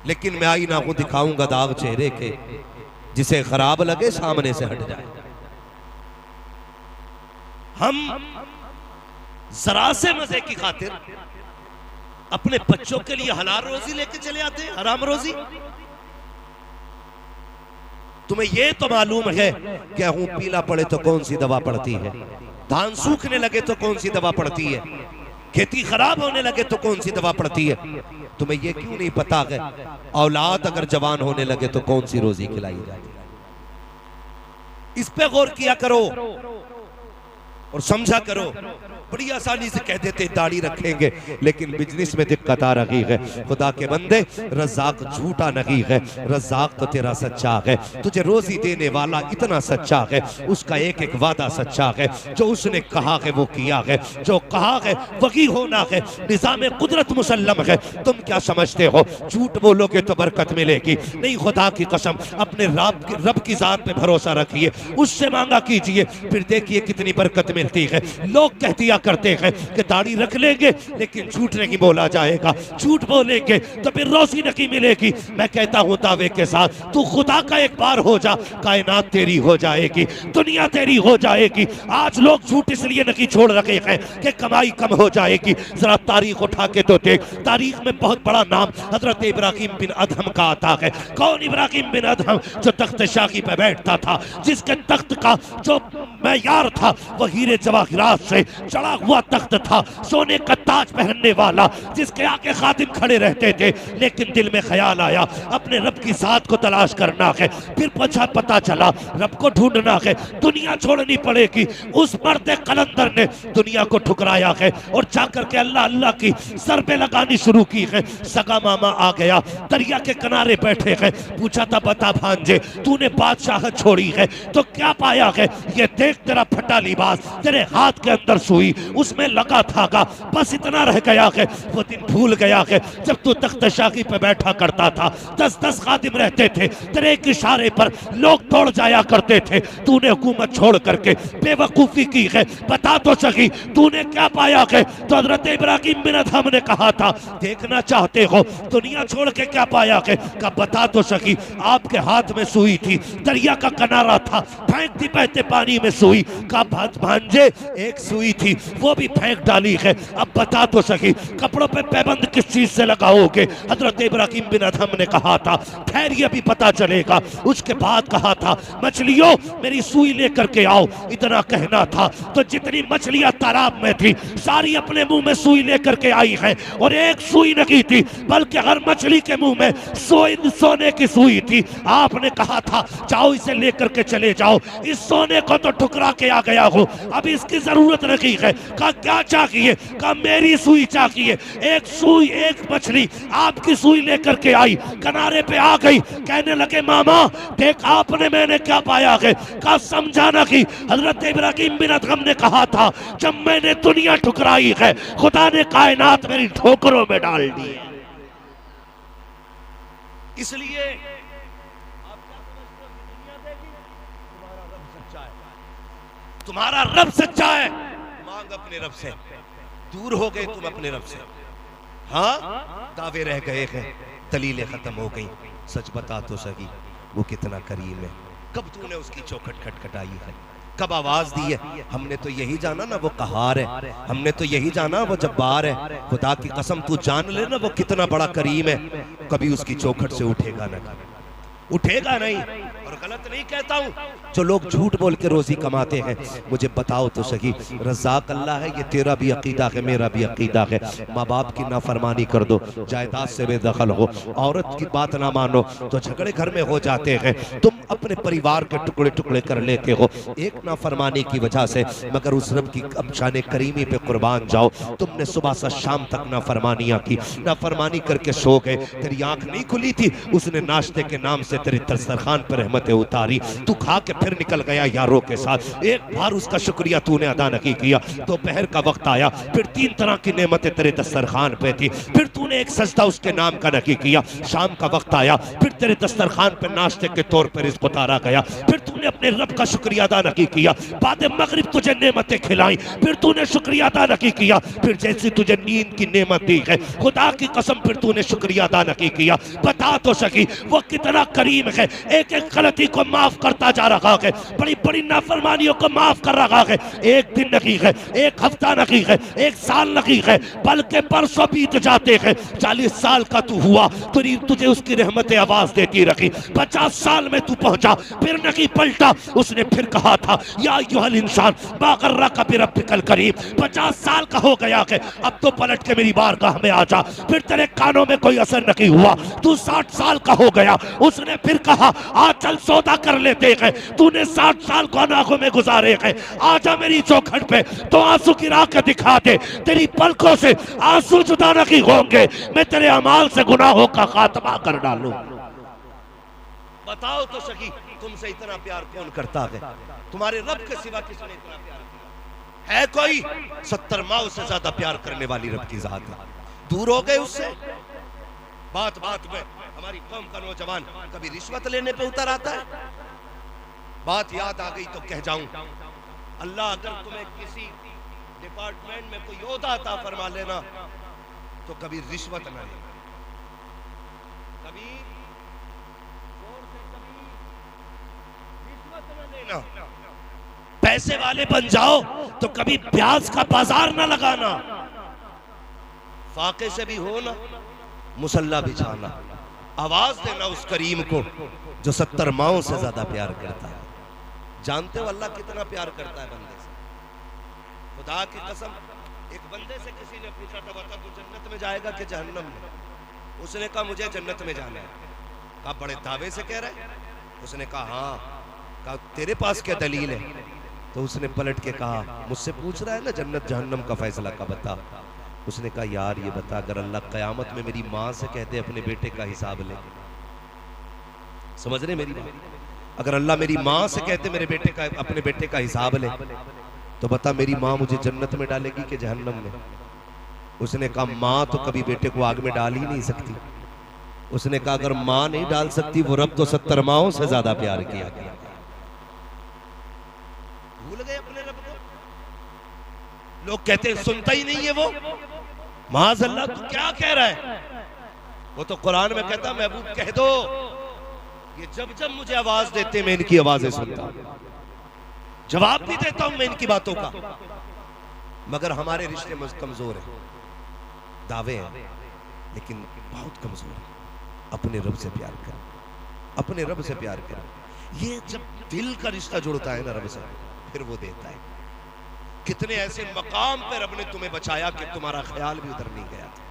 लेकिन मैं आईना को दिखाऊंगा दाग चेहरे के, जिसे खराब लगे सामने से हट जाए। हम जरा से मजे की खातिर अपने बच्चों के लिए हलाल रोजी लेके चले आते हैं, हराम रोजी। तुम्हें यह तो मालूम है कि गेहूं पीला पड़े तो कौन सी दवा पड़ती है, धान सूखने लगे तो कौन सी दवा पड़ती है, खेती खराब होने लगे तो कौन सी दवा पड़ती है। तुम्हें यह क्यों नहीं पता है औलाद अगर जवान होने लगे तो कौन सी रोजी खिलाई जाती है। इस पे गौर किया करो और समझा करो। बड़ी आसानी से कह देते दाढ़ी रखेंगे, लेकिन बिजनेस में दिक्कत आ रही है। खुदा के बंदे, रज़ाक झूठा नहीं है, रज़ाक तो तेरा सच्चा है। तुझे रोजी देने वाला इतना सच्चा है, उसका एक एक वादा सच्चा है। जो उसने कहा है वो किया है, जो कहा है वही होना है। निज़ाम कुदरत मुसल्लम है। तुम क्या समझते हो झूठ बोलोगे तो बरकत मिलेगी? नहीं, खुदा की कसम, अपने रब की जात पे भरोसा रखिए, उससे मांगा कीजिए, फिर देखिए कितनी बरकत मिलती है। लोग कह दिया करते हैं कि दाढ़ी रख लेंगे लेकिन झूठ नहीं बोला जाएगा, झूठ बोलेंगे तो फिर रोजी नहीं मिलेगी। मैं कहता हूं दावे के साथ, तू खुदा का एक बार हो जा, कायनात तेरी हो जाएगी, दुनिया तेरी हो जाएगी। आज लोग झूठ इसलिए नहीं छोड़ रखे हैं कि कमाई कम हो जाएगी। जरा तारीख उठा के तो देख, तारीख में बहुत बड़ा नाम हजरत इब्राहिम बिन अदहम का आता है। कौन इब्राहिम बिन अदहम? जो तख्त शाही पे बैठता था, जिसके तख्त का जो मैयार था वह हीरे जवाहिरात से चढ़ा हुआ तख्त था, सोने का ताज पहनने वाला, जिसके आगे खादिम खड़े रहते थे। लेकिन दिल में ख्याल आया अपने रब की जात को तलाश करना है। फिर पता चला रब को ढूंढना है, दुनिया छोड़नी पड़ेगी। उस मर्द कलंदर ने दुनिया को ठुकराया है और जाकर के अल्लाह अल्लाह की सरबे लगानी शुरू की है। सगा मामा आ गया, दरिया के किनारे बैठे हैं। पूछा था, बता भांजे, तूने बादशाहत छोड़ी है तो क्या पाया है? ये देख, तेरा फटा लिबास, तेरे हाथ के अंदर सुई, उसमें लगा था, बस इतना रह गया है। वो दिन भूल गया है जब तू तख्त शाही पे बैठा करता था, 10-10 खादिम रहते थे, तेरे एक इशारे पर लोग दौड़ जाया करते थे। तूने हुकूमत छोड़ करके बेवकूफी की है, बता तो सही तूने क्या पाया है? तो हजरत इब्राहिम बिन अदहम ने कहा था, देखना चाहते हो दुनिया छोड़ के क्या पाया है? का बता तो सही। आपके हाथ में सुई थी, दरिया का किनारा था, फेंकती बहते पानी में सुई। का भांजे, एक सुई थी वो भी फेंक डाली है, अब बता तो सही कपड़ों पे पैबंद किस चीज से लगाओगे? हजरत इब्राहिम बिन अदहम ने कहा था, ठहरिए भी पता चलेगा। उसके बाद कहा था, मछलियों मेरी सुई लेकर के आओ। इतना कहना था तो जितनी मछलियां तालाब में थी सारी अपने मुंह में सुई लेकर के आई है। और एक सुई नहीं थी बल्कि हर मछली के मुंह में सोने की सुई थी। आपने कहा था, जाओ इसे लेकर के चले जाओ, इस सोने को तो ठुकरा के आ गया हो, अब इसकी जरूरत नहीं है। का क्या चाहिए? का मेरी सुई चाहिए। एक सुई, एक मछली आपकी सुई लेकर के आई, किनारे पे आ गई। कहने लगे, मामा देख आपने मैंने क्या पाया है? का समझा ना कि हजरत इब्राहिम बिन अदहम ने कहा था, जब मैंने दुनिया ठुकराई है खुदा ने कायनात मेरी ठोकरों में डाल दी है। इसलिए आप क्या समझते हो कि दुनिया देगी? तुम्हारा रब सच्चा है, तुम्हारा रब सच्चा है। मांग अपने रब से, दूर हो गए तुम अपने रब से। हाँ, दावे रह गए हैं, दलीलें खत्म हो गई। सच बता तो सही वो कितना करीम है। कब तूने उसकी चौखट खटखटाई है? कब आवाज दी है? हमने तो यही जाना ना वो कहार है, हमने तो यही जाना वो जब्बार है। खुदा की कसम तू जान ले ना वो कितना बड़ा करीम है। कभी उसकी चौखट से उठेगा ना, उठेगा नहीं। और गलत नहीं कहता हूं, जो लोग झूठ बोल के रोजी कमाते हैं, मुझे बताओ तो सही, रज़ाक अल्लाह है, ये तेरा भी अकीदा है, मेरा भी अकीदा है। माँ बाप की नाफरमानी कर दो, जायदाद से बेदखल हो, औरत की बात ना मानो तो झगड़े घर में हो जाते हैं। तुम अपने परिवार के टुकड़े टुकड़े कर लेते हो एक नाफरमानी की वजह से, मगर उस रब की शान करीमी पे कुर्बान जाओ। तुमने सुबह से शाम तक नाफरमानियां की, नाफरमानी करके सो गए, तेरी आंख नहीं खुली थी, उसने नाश्ते के नाम से तेरे दस्तरखान पर रहमत रहमतें उतारी, तू खा के फिर निकल गया यारों के साथ, एक बार उसका शुक्रिया तूने अदा नहीं किया। दोपहर का वक्त आया, फिर 3 तरह की नेमतें तेरे दस्तरखान पे थी, फिर तूने एक सजदा उसके नाम का नहीं किया। शाम का वक्त आया, फिर तेरे दस्तरखान पे नाश्ते के तौर पर रिज़्क़ उतारा गया, फिर तूने अपने रब का शुक्रिया अदा नहीं किया। बाद मगरिब तुझे नेमतें खिलाई, फिर तूने शुक्रिया अदा नहीं किया। फिर जैसी तुझे नींद की नेमत दी है, खुदा की कसम फिर तूने शुक्रिया अदा नहीं किया। बता तो सकी वो कितना करीम है, एक एक गलती को माफ करता जा रहा है, बड़ी बड़ी नाफरमानियों को माफ कर रहा है। एक दिन नहीं है, एक हफ्ता नहीं है, एक साल नहीं है, बल्कि बरसों बीत जाते हैं। 40 साल का तू हुआ, तुझे उसकी रहमतें आवाज देती रखी। 50 साल में तू पहुंचा, फिर नहीं पलटा। उसने फिर कहा था या अय्युहल इंसान मा गर्रका बिरब्बिकल करीम। 50 साल का हो गया है, अब तो पलट के मेरी बारगाह में आ जा। फिर तेरे कानों में कोई असर नहीं हुआ, तू 60 साल का हो गया। उसने फिर कहा आज चल सौदा कर लेते हैं। तूने 60 साल को अनाखों में गुजारे हैं, आजा मेरी चौखट पे तो आंसू गिरा के दिखा दे। तेरी पलकों से आंसू जुदा नहीं होंगे, मैं तेरे अमाल से गुनाहों का खात्मा कर डालूं। बताओ तो सही, तुमसे इतना प्यार कौन करता है? तुम्हारे रब के सिवा किसने इतना प्यार किया है? कोई 70 माओ से ज्यादा प्यार करने वाली रब की जात है। दूर हो गए उससे। बात बात में हमारी कौम का नौजवान कभी रिश्वत लेने पे उतर आता है। बात याद आ गई तो कह जाऊं, अल्लाह अगर तुम्हें किसी डिपार्टमेंट में कोई ओहदा अता फरमा लेना तो कभी रिश्वत न लेना, कभी रिश्वत न लेना। पैसे वाले बन जाओ तो कभी प्याज का बाजार न लगाना। फाके से भी हो ना, मुसल्ला बिछाना, आवाज देना उस करीम को जो 70 माओं से ज्यादा प्यार करता है। जानते हो अल्लाह कितना प्यार करता है बंदे से? खुदा की कसम, एक बंदे से किसी ने पूछा था बता तू जन्नत में जाएगा कि जहन्नम में? उसने कहा मुझे जन्नत में जाना है। कहा बड़े दावे से कह रहे? उसने कहा हाँ। कहा तेरे पास क्या दलील है? तो उसने पलट के कहा मुझसे पूछ रहा है ना जन्नत जहन्नम का फैसला का बता। उसने कहा यार ये बता, अगर अल्लाह कयामत में मेरी माँ से कहते अपने बेटे का हिसाब ले, समझ रहे मेरी बात? अगर अल्लाह मेरी माँ से कहते मेरे बेटे का अपने बेटे का हिसाब ले, तो बता मेरी माँ मुझे जन्नत में डालेगी कि जहन्नम में? उसने कहा माँ तो कभी बेटे को आग में डाल ही नहीं सकती। उसने कहा अगर माँ नहीं डाल सकती, वो रब तो 70 माओं से ज्यादा प्यार किया गया। भूल गए अपने रब को। लोग कहते हैं सुनता ही नहीं है वो। माज़अल्लाह तू क्या कह रहा है? वो तो कुरान में कहता महबूब कह दो ये जब जब मुझे आवाज देते मैं इनकी आवाजें सुनता हूं, जवाब भी देता हूं मैं इनकी बातों का। मगर हमारे रिश्ते कमजोर हैं, दावे हैं लेकिन बहुत कमजोर है। अपने रब से प्यार कर, अपने रब से प्यार कर। ये जब दिल का रिश्ता जुड़ता है ना रब से, फिर वो देता है। कितने ऐसे मकाम पे रब ने तुम्हें बचाया कि तुम्हारा ख्याल भी उधर नहीं गया था।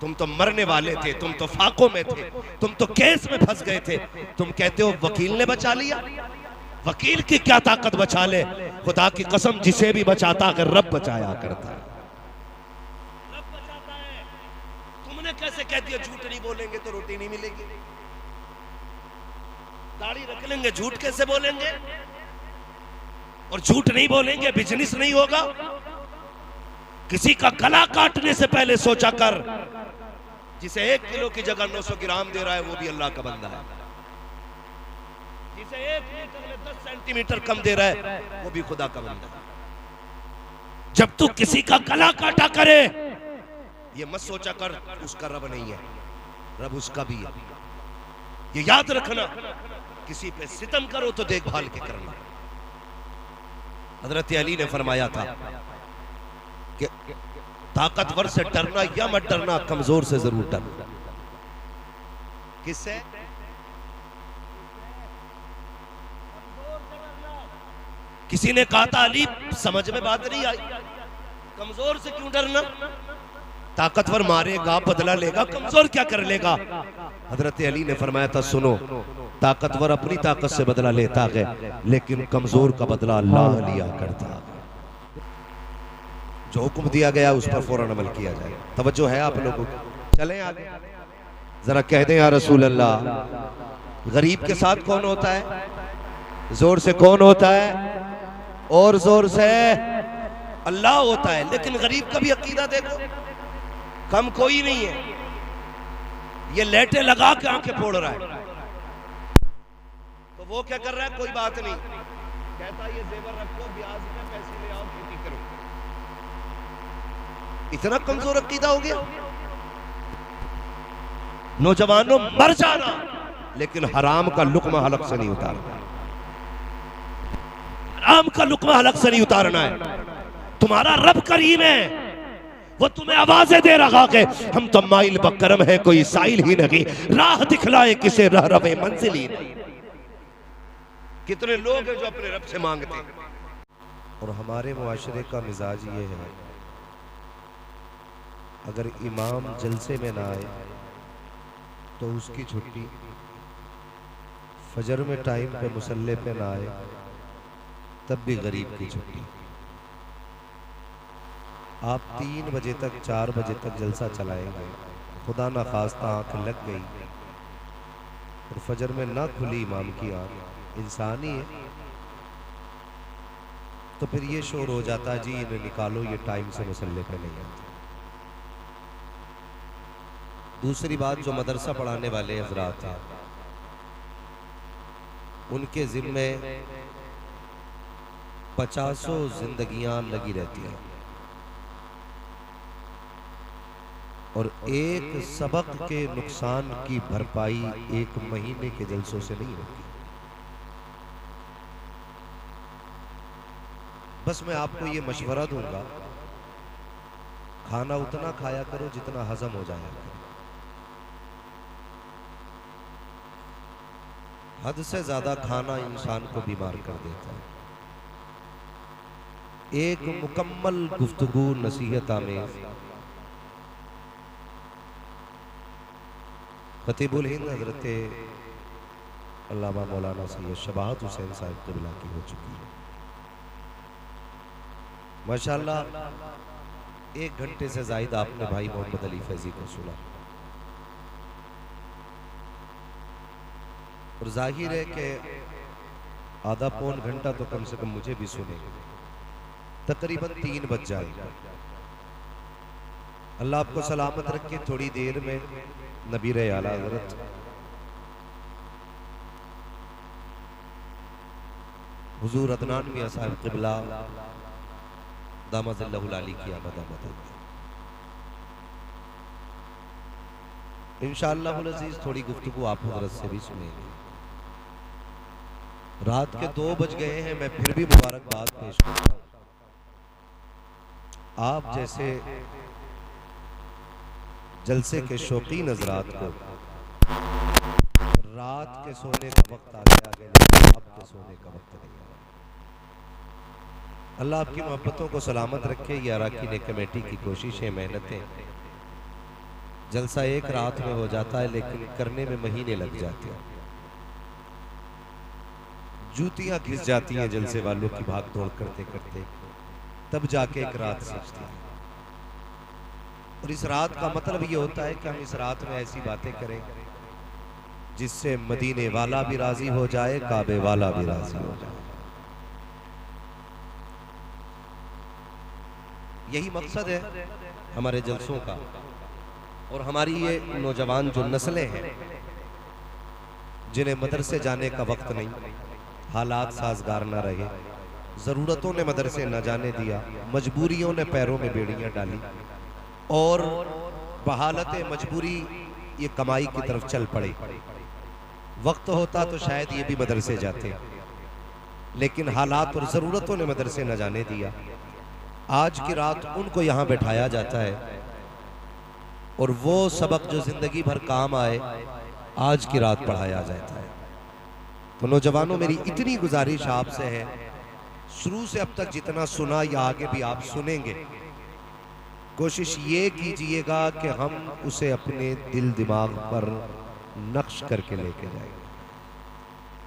तुम तो मरने वाले थे, तुम तो फाकों में थे, तुम तो केस में फंस गए थे। तुम कहते हो वकील ने बचा लिया। वकील की क्या ताकत बचा ले? खुदा की कसम जिसे भी बचाता है रब बचाया करता है, रब बचाता है। तुमने कैसे कह दिया झूठ नहीं बोलेंगे तो रोटी नहीं मिलेगी, दाढ़ी रख लेंगे झूठ कैसे बोलेंगे, और झूठ नहीं बोलेंगे बिजनेस नहीं होगा। किसी का गला काटने से पहले सोचा कर, जिसे 1 किलो की जगह 900 ग्राम दे रहा है वो भी अल्लाह का बंदा है। जिसे 1 मीटर में 10 सेंटीमीटर कम दे रहा है वो भी खुदा का बंदा है। जब तू किसी का गला काटा करे ये मत सोचा कर उसका रब नहीं है, रब उसका भी है। ये याद रखना, किसी पे सितम करो तो देखभाल के करना। हजरत अली ने फरमाया था कि ताकतवर से डरना या मत डरना, कमजोर से जरूर डरना। किससे? किसी ने कहा था अली समझ में बात नहीं आई, कमजोर से क्यों डरना? ताकतवर मारेगा बदला लेगा, कमजोर क्या कर लेगा? हजरत अली ने फरमाया था सुनो, ताकतवर अपनी ताकत से बदला लेता है लेकिन कमजोर का बदला अल्लाह लिया करता है। जो हुक्म दिया गया उस पर फौरन अमल किया जाए। तवज्जो है आप लोगों को? चलें आगे, जरा कह दें या रसूल अल्लाह, गरीब के साथ कौन होता है? जोर से कौन होता है? और जोर से अल्लाह होता है। लेकिन गरीब का भी अकीदा देखो, कम कोई नहीं है। ये लेटे लगा के आंखें फोड़ रहा है, तो वो क्या कर रहा है? कोई बात नहीं, कहता ये जेवर रखो, ब्याज में पैसे ले आओ, खेती करो। इतना कमजोर अकीदा हो गया। नौजवानों, मर जाना, लेकिन हराम का लुक्मा हलक से नहीं उतारना। हराम का लुक्मा हलक से नहीं उतारना है। तुम्हारा रब करीम है, वो तुम्हें आवाजें दे रहा है, हम तो माइल बकरम है, कोई साइल ही नहीं, राह दिखलाए किसे रह रवे मंजिल ही नहीं। कितने लोग हैं जो अपने रब से मांगते हैं। और हमारे मुआशरे का मिजाज ये है, अगर इमाम जलसे में ना आए तो उसकी छुट्टी, फजर में टाइम पे मुसल्ले पे ना आए तब भी गरीब की छुट्टी। आप 3 बजे तक 4 बजे तक जलसा चलाएंगे, खुदा ना खास्ता आंख लग गई और फजर में ना खुली इमाम की आंख, इंसान ही है, तो फिर ये शोर हो जाता है, जी इन्हें निकालो, ये टाइम से मुसल्ले पे नहीं आते। दूसरी बात, जो मदरसा पढ़ाने वाले हजरात हैं, उनके जिम्मे 50 जिंदगियां लगी रहती हैं और एक सबक के नुकसान की भरपाई 1 महीने के जलसों से नहीं होती। बस मैं आपको ये मशवरा दूंगा, खाना उतना खाया करो जितना हजम हो जाए। हद से ज्यादा खाना इंसान को बीमार कर देता है। एक मुकम्मल गुफ्तगू नसीहत आमेज़ खतीबुल हिंद हजरत अल्लामा मौलाना सैयद शबाहत हुसैन साहब क़िबला की हो चुकी है। माशाअल्लाह 1 घंटे से ज़ायद आपने भाई मोहम्मद अली फैजी को सुना और जाहिर है कि आधा पौन घंटा तो कम से कम मुझे भी सुनेंगे, तकरीबन 3 बज जाएगा। अल्लाह आपको सलामत रखे। थोड़ी देर में नबीर आला हज़रत हुजूर अदनान मियां साहब क़िबला दामदल्लाहुल आली की आमद इंशाअल्लाहुल अज़ीज़ थोड़ी गुफ्तगू आप हज़रत से भी सुनेंगे। रात के 2 बज गए हैं, मैं फिर भी मुबारकबाद पेश करता हूँ। आप जैसे जलसे के शौकीन हज़रात को रात के सोने का वक्त आ गया, लेकिन आपके सोने का वक्त नहीं आया। अल्लाह आपकी मोहब्बतों को सलामत रखे। ये अराकीन कमेटी की कोशिशें, मेहनतें, जलसा एक रात में हो जाता है लेकिन करने में महीने लग जाते हैं। जूतियां घिस जाती हैं जलसे वालों की भाग दौड़ करते करते, तब जाके एक रात सीखती है। और इस रात का मतलब ये होता है कि हम इस रात में ऐसी बातें करें जिससे मदीने वाला भी राजी हो जाए, काबे वाला भी राजी हो जाए। यही मकसद है हमारे जलसों का। और हमारी ये नौजवान जो नस्लें हैं जिन्हें मदरसे जाने का वक्त नहीं, हालात साजगार न रहे, ज़रूरतों ने मदरसे न जाने दिया, मजबूरियों ने पैरों में बेड़ियां डाली और बहालत मजबूरी ये कमाई की तरफ चल पड़े। वक्त होता तो शायद ये भी मदरसे जाते, लेकिन हालात और ज़रूरतों ने मदरसे न जाने दिया। आज की रात उनको यहाँ बैठाया जाता है और वो सबक जो ज़िंदगी भर काम आए, आज की रात पढ़ाया जाता है। तो नौजवानों, मेरी इतनी गुजारिश आपसे है, शुरू से अब तक जितना सुना या आगे भी आप सुनेंगे, कोशिश ये कीजिएगा कि हम उसे अपने दिल दिमाग पर नक्श करके लेके जाएंगे।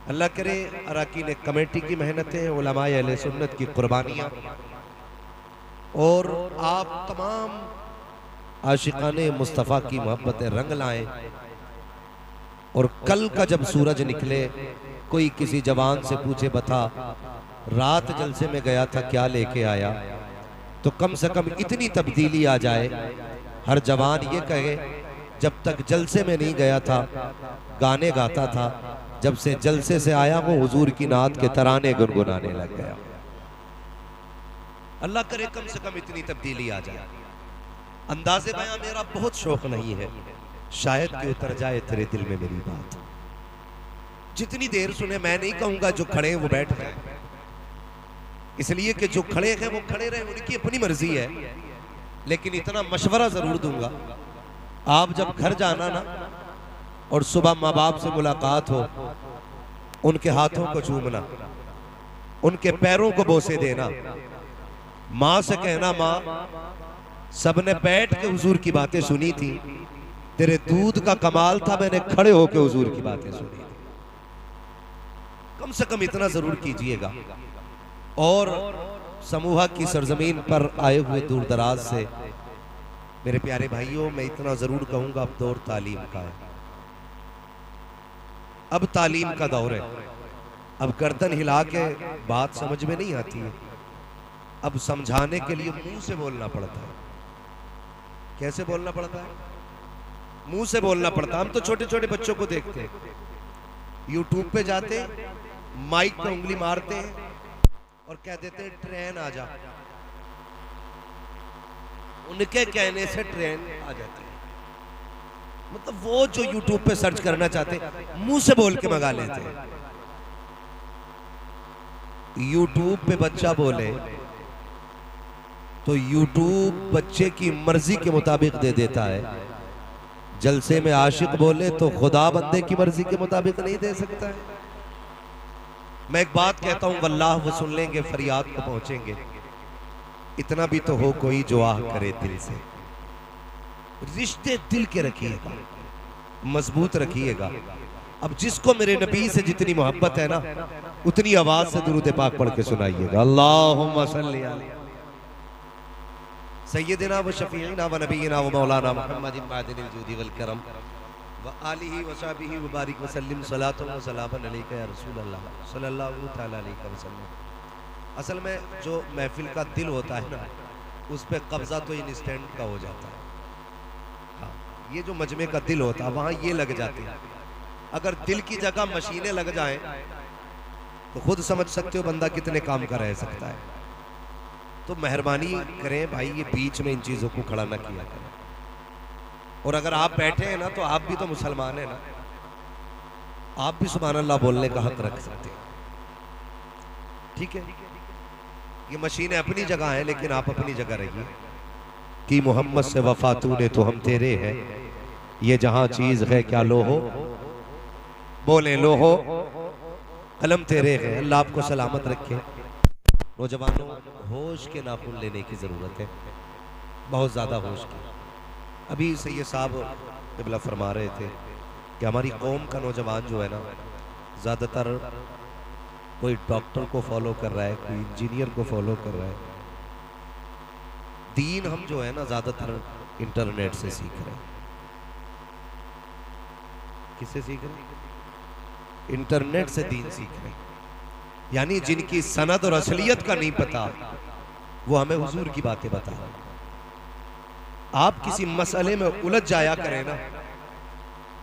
अल्लाह करे अराकीन कमेटी की मेहनतें, उलमाए अहले सुन्नत की कुर्बानियाँ और आप तमाम आशिकाने मुस्तफ़ा की मोहब्बतें रंग लाएं और कल का जब सूरज निकले कोई किसी जवान से पूछे बता रात जलसे में गया था क्या लेके आया, तो कम से कम इतनी तब्दीली आ जाए, हर जवान ये कहे जब तक जलसे में नहीं गया था गाने गाता था, जब से जलसे से आया हूं हुजूर की नात के तराने गुनगुनाने लग गया। अल्लाह करे कम से कम इतनी तब्दीली आ जाए। अंदाज़े बयां मेरा बहुत शौक नहीं है, शायद कि उतर जाए तेरे दिल में मेरी बात। जितनी देर सुने मैं नहीं कहूंगा जो खड़े हैं वो बैठ जाए, इसलिए कि जो खड़े हैं वो खड़े रहे, उनकी अपनी मर्जी है। लेकिन इतना मशवरा जरूर दूंगा, आप जब घर जाना ना और सुबह माँ बाप से मुलाकात हो, उनके हाथों को चूमना, उनके पैरों को बोसे देना, माँ से कहना माँ सबने बैठ के हुजूर की बातें सुनी थी, तेरे दूध का कमाल था, मैंने खड़े होके हुजूर की बातें सुनी थी। कम से कम इतना जरूर कीजिएगा। और समूहा की सरजमीन पर आए हुए दूर दराज से मेरे प्यारे भाइयों, मैं इतना जरूर कहूंगा, अब दौर तालीम का है, अब तालीम का दौर है। अब गर्दन हिला के बात समझ में नहीं आती है, अब समझाने के लिए मुंह से बोलना पड़ता है। कैसे बोलना पड़ता है? मुंह से बोलना पड़ता है। हम तो छोटे छोटे बच्चों को देखते हैं, यूट्यूब पे जाते माइक पे उंगली मारते हैं और कह देते हैं ट्रेन आ जा, उनके कहने से ट्रेन आ जाती है। मतलब वो जो यूट्यूब पे सर्च करना चाहते मुंह से बोल के मंगा लेते हैं। यूट्यूब पे बच्चा बोले तो यूट्यूब बच्चे की मर्जी के मुताबिक दे देता है, जलसे में आशिक बोले तो खुदा बंदे की मर्जी के मुताबिक नहीं दे सकता है। मैं एक बात कहता हूं, वल्लाह वो सुन लेंगे, फरियाद को पहुंचेंगे, इतना भी तो हो कोई जो आह करे दिल से। रिश्ते दिल के रखिएगा, मजबूत रखिएगा। अब जिसको मेरे नबी से जितनी मोहब्बत है ना, उतनी आवाज से दुरूद पाक पढ़ के सुनाइएगा। अल्लाहुम्मा सल्ली अला सय्यदिना व शफीना व नबीना व मौलाना मुहम्मदिन मादिनिल जूदी वल करम व आलिहि व सहबिहि व बारिक व सल्लिम सलातो व सलामन अलैका या रसूल अल्लाह सल्लल्लाहु तआला अलैहि वसल्लम। असल में जो महफिल का दिल होता है ना, उस पे कब्जा तो इंस्टेंट का हो जाता है। हाँ, ये जो मजमे का दिल होता है वहाँ ये लग जाती है। अगर दिल की जगह मशीनें लग जाएं तो खुद समझ सकते हो बंदा कितने काम का रह सकता है। तो मेहरबानी करें भाई, ये बीच में इन चीज़ों को खड़ा ना किया करें। और अगर आप बैठे हैं ना, तो आप भी तो मुसलमान हैं ना, आप भी सुभान अल्लाह बोलने का हक रख सकते हैं। ठीक है, ये मशीनें अपनी जगह हैं, लेकिन आप अपनी जगह रहिए कि मोहम्मद से वफा तूने तो हम तेरे हैं, ये जहां चीज है क्या लो हो, बोले लो हो, कलम तेरे है। अल्लाह आपको सलामत रखे। नौजवानों, होश के नाखून लेने की ज़रूरत है, बहुत ज़्यादा होश की। अभी सैयद साहब क़िबला फरमा रहे थे कि हमारी कौम का नौजवान जो है ना, ज़्यादातर कोई डॉक्टर को फॉलो कर रहा है, कोई इंजीनियर को फॉलो कर रहा है। दीन हम जो है ना ज़्यादातर इंटरनेट से सीख रहे हैं। किससे सीख रहे हैं? इंटरनेट से दीन सीख रहे हैं। यानी जिनकी सनद और असलियत का नहीं पता, वो हमें हुजूर की बातें बता रहे हैं। आप किसी मसले में उलझ जाया करें ना,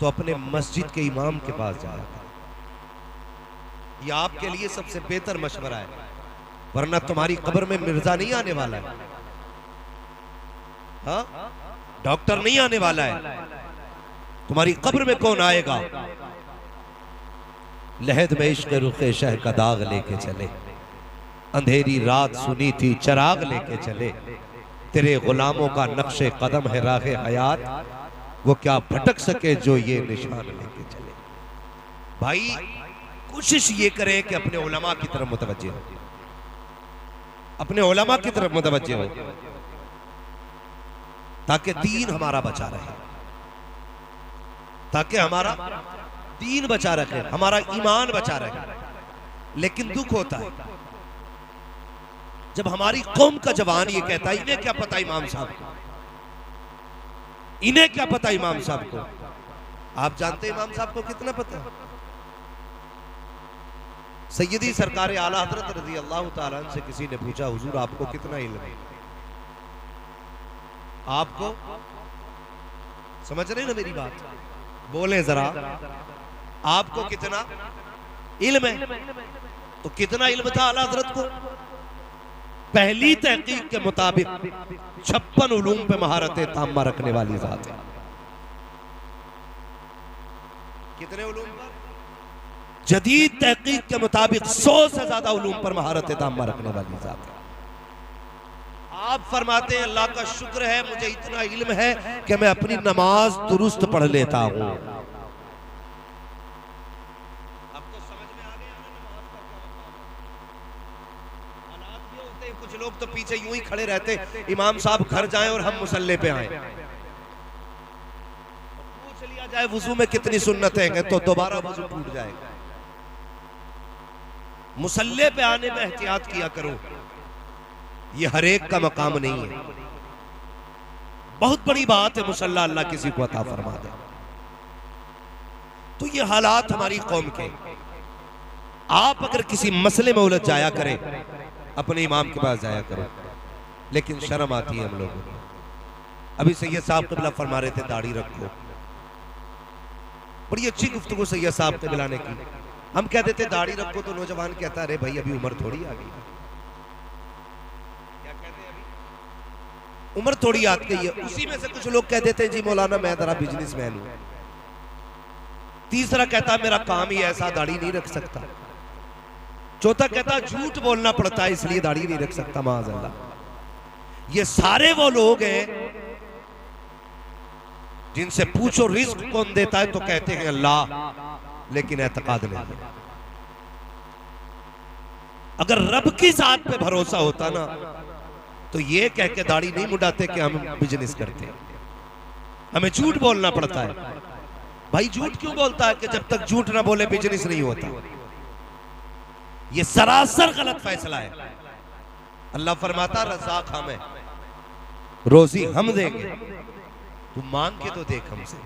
तो अपने मस्जिद के इमाम के पास जाया करें। ये आपके लिए सबसे बेहतर मशवरा है, वरना तुम्हारी कब्र में मिर्जा नहीं आने वाला है, हाँ, डॉक्टर नहीं आने वाला है। तुम्हारी कब्र में कौन आएगा? लहद में इश्क रुखे शह का दाग लेके चले, अंधेरी रात सुनी थी चराग लेके चले, तेरे गुलामों का नक्शे कदम है राहे हयात, वो क्या भटक सके जो ये निशान लेके चले। भाई कोशिश ये करें कि अपने उलमा की तरफ मुतवज्जे हो, अपने उलमा की तरफ मुतवज्जे हो, ताकि दीन हमारा बचा रहे, ताकि हमारा दीन बचा रखे, हमारा ईमान बचा रहे। लेकिन दुख होता है जब हमारी कौम का जवान ये कहता है, इन्हें क्या पता इमाम साहब को, इन्हें क्या पता इमाम साहब को। आप जानते हैं इमाम साहब को कितना पता है? सैयदी सरकार आला हजरत रज़ी अल्लाह ताला अन्हु से किसी ने पूछा, हुजूर आपको कितना इल्म है? आपको समझ रहे ना मेरी बात? बोले जरा, आपको कितना इल्म है? तो कितना इल्म था आला हजरत को? पहली तहकीक के मुताबिक 56 उलूम पे महारत ताम्मा रखने वाली जात है। कितने उलूम पर? जदीद तहकीक के मुताबिक 100 से ज्यादा उलूम पर महारत ताम्मा रखने वाली जात है। आप फरमाते हैं अल्लाह का शुक्र है मुझे इतना इल्म है कि मैं अपनी नमाज दुरुस्त पढ़ लेता हूं। कुछ लोग तो पीछे यूं ही खड़े रहते, इमाम साहब घर जाएं और हम मुसल्ले पे आए। पूछ लिया जाए वुजू में कितनी सुन्नतें हैं तो दोबारा वुजू टूट जाएगा। मुसल्ले पे आने में एहतियात किया करो, ये हर एक का मकाम नहीं है। बहुत बड़ी बात है मुसल्ला अल्लाह किसी को अता फरमा दे। तो ये हालात हमारी कौम के। आप अगर किसी मसले में उलझ जाया करें, अपने इमाम के पास जाया करो, लेकिन शर्म आती है हम लोगों को। अभी सैयद साहब क़िबला फरमा रहे थे दाढ़ी रखो, बड़ी अच्छी गुफ्तगू सैयद साहब क़िबला ने की। हम कहते थे दाढ़ी रखो तो नौजवान कहता है अरे भाई अभी उम्र थोड़ी आ गई। क्या कहते हैं अभी उम्र थोड़ी आ गई है। उसी में से कुछ लोग कह देते हैं जी मौलाना मैं जरा बिजनेसमैन हूं। तीसरा कहता मेरा काम ही ऐसा दाढ़ी नहीं रख सकता। चौथा कहता झूठ बोलना पड़ता है इसलिए दाढ़ी नहीं रख सकता। माअज़ल्लाह। ये सारे वो लोग हैं जिनसे पूछो रिज्क कौन देता है तो कहते हैं अल्लाह, लेकिन एतकाद नहीं। अगर रब की जात पे भरोसा होता ना तो ये कह के दाढ़ी नहीं मुड़ाते कि हम बिजनेस करते हैं। हमें झूठ बोलना पड़ता है। भाई झूठ क्यों बोलता है कि जब तक झूठ ना बोले बिजनेस नहीं होता। ये सरासर गलत फैसला है। अल्लाह फरमाता रज़ाक हम है, रोजी हम देंगे, तू मांग के तो देख हमसे।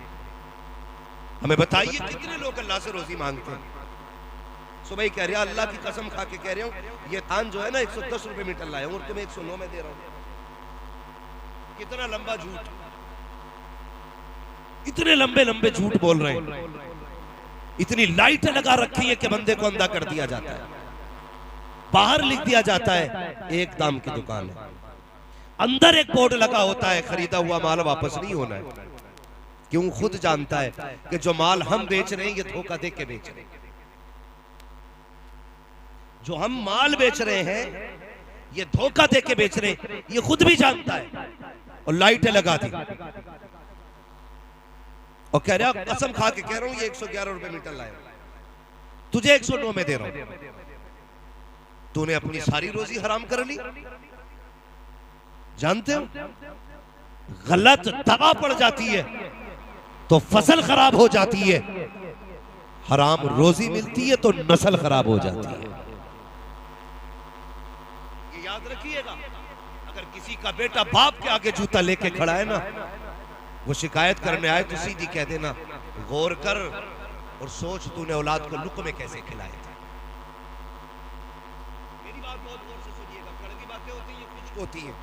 हमें बताइए कितने लोग अल्लाह से रोजी मांगते हैं। सुबह ही कह रहे अल्लाह की कसम खा के कह रहे हूं ये धान जो है ना 110 रुपए मीटर लाया हूं और तुम्हें 109 में दे रहा हूं। कितना लंबा झूठ, इतने लंबे लंबे झूठ बोल रहे हैं। इतनी लाइटें लगा रखी है कि बंदे को अंधा कर दिया जाता है। बाहर लिख दिया जाता है एक दाम की दुकान है, अंदर एक बोर्ड लगा होता है खरीदा हुआ माल वापस नहीं होना है। क्यों? खुद जानता है कि जो माल हम बेच रहे हैं ये धोखा दे के बेच रहे हैं। जो हम माल बेच रहे हैं ये धोखा दे के बेच रहे हैं, ये खुद भी जानता है और लाइटें लगा दी और कह रहा कसम खा के कह रहा हूं ये 111 रुपए मीटर लाया, तुझे 109 में दे रहा हूं। तूने अपनी सारी रोजी हराम कर ली। जानते हो गलत दवा पड़ जाती है तो फसल खराब हो जाती है, हराम रोजी मिलती है तो नस्ल खराब हो जाती है। ये याद रखिएगा। अगर किसी का बेटा बाप के आगे जूता लेके खड़ा है ना, वो शिकायत करने आए तो सीधी कह देना गौर कर और सोच तूने औलाद को लुक़्मे कैसे खिलाए थे। मेरी बात बहुत गौर से सुनिएगा। कड़वी बातें होती हैं, कुछ होती हैं।